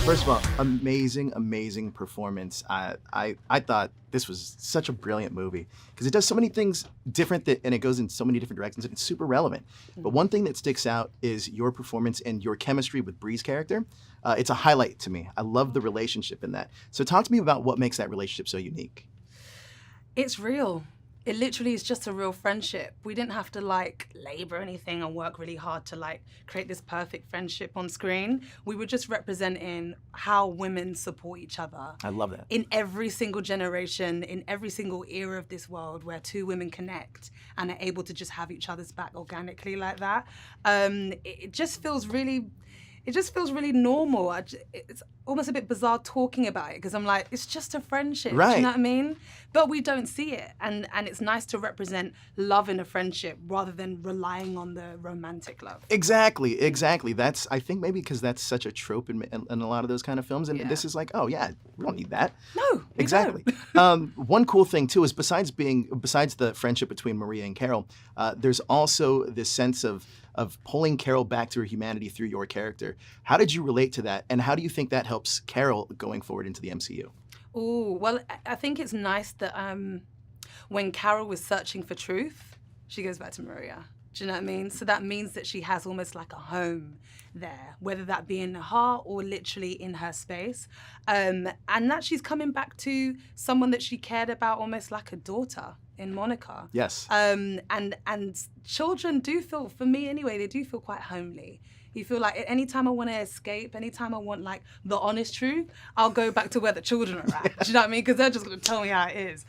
First of all, amazing, amazing performance. I thought this was such a brilliant movie because it does so many things different and it goes in so many different directions and it's super relevant. But one thing that sticks out is your performance and your chemistry with Bree's character. It's a highlight to me. I love the relationship in that. So talk to me about what makes that relationship so unique. It's real. It literally is just a real friendship. We didn't have to labor anything and work really hard to create this perfect friendship on screen. We were just representing how women support each other. I love that. In every single generation, in every single era of this world where two women connect and are able to just have each other's back organically like that. It just feels really normal. It's almost a bit bizarre talking about it because I'm like, it's just a friendship. Right. Do you know what I mean? But we don't see it. And it's nice to represent love in a friendship rather than relying on the romantic love. Exactly. That's, I think maybe because that's such a trope in a lot of those kind of films. And this is like, oh yeah, we don't need that. No, we exactly. don't. One cool thing too is besides the friendship between Maria and Carol, there's also this sense of pulling Carol back to her humanity through your character. How did you relate to that, and how do you think that helps Carol going forward into the MCU? Oh, well, I think it's nice that when Carol was searching for truth, she goes back to Maria. Do you know what I mean? So that means that she has almost like a home there, whether that be in her heart or literally in her space. And that she's coming back to someone that she cared about almost like a daughter in Monica. Yes. And children do feel, for me anyway, they do feel quite homely. You feel like anytime I want to escape, anytime I want the honest truth, I'll go back to where the children are at. Do you know what I mean? Because they're just going to tell me how it is.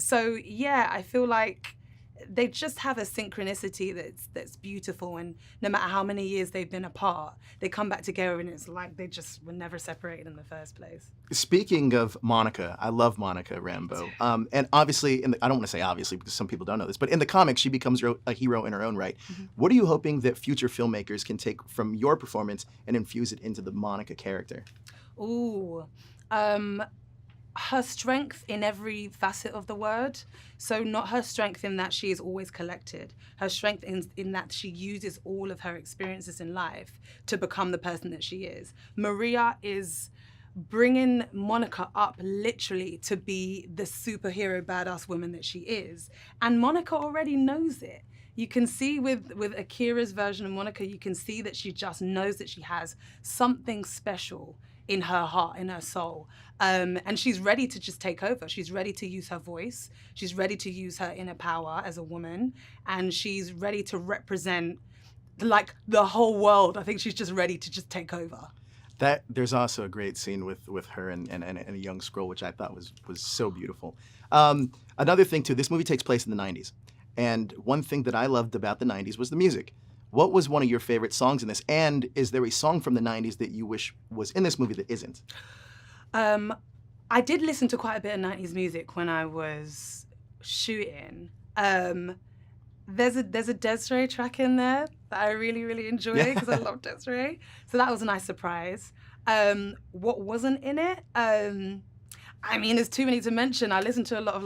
So yeah, I feel like they just have a synchronicity that's beautiful, and no matter how many years they've been apart, they come back together and it's like they just were never separated in the first place. Speaking of Monica, I love Monica Rambeau. And obviously, I don't want to say obviously because some people don't know this, but in the comics, she becomes a hero in her own right. Mm-hmm. What are you hoping that future filmmakers can take from your performance and infuse it into the Monica character? Ooh. Her strength in every facet of the word. So not her strength in that she is always collected. Her strength in that she uses all of her experiences in life to become the person that she is. Maria is bringing Monica up literally to be the superhero badass woman that she is. And Monica already knows it. You can see with Akira's version of Monica, you can see that she just knows that she has something special in her heart, in her soul. And she's ready to just take over. She's ready to use her voice. She's ready to use her inner power as a woman. And she's ready to represent the whole world. I think she's just ready to just take over. There's also a great scene with her and a young Skrull, which I thought was so beautiful. Another thing too, this movie takes place in the 90s. And one thing that I loved about the 90s was the music. What was one of your favorite songs in this? And is there a song from the 90s that you wish was in this movie that isn't? I did listen to quite a bit of 90s music when I was shooting. There's a Desiree track in there that I really, really enjoy because I love Desiree. So that was a nice surprise. What wasn't in it? There's too many to mention. I listened to a lot of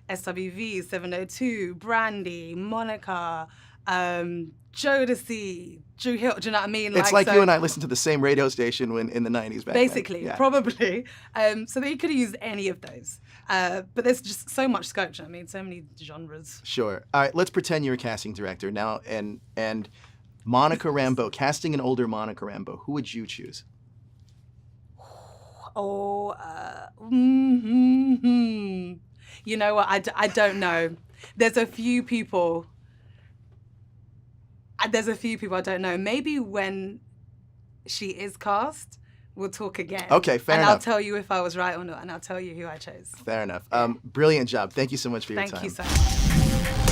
SWV, 702, Brandy, Monica, Jodeci, Drew Hill, do you know what I mean? It's like you and I listened to the same radio station in the 90s back basically, then. Yeah. Probably. So that you could have used any of those. But there's just so much scope, do you know what I mean? So many genres. Sure. All right, let's pretend you're a casting director now and Monica Rambeau, casting an older Monica Rambeau, who would you choose? You know what? I don't know. There's a few people I don't know. Maybe when she is cast, we'll talk again. Okay, fair enough. And I'll tell you if I was right or not, and I'll tell you who I chose. Fair enough. Brilliant job. Thank you so much for your time. Thank you so much.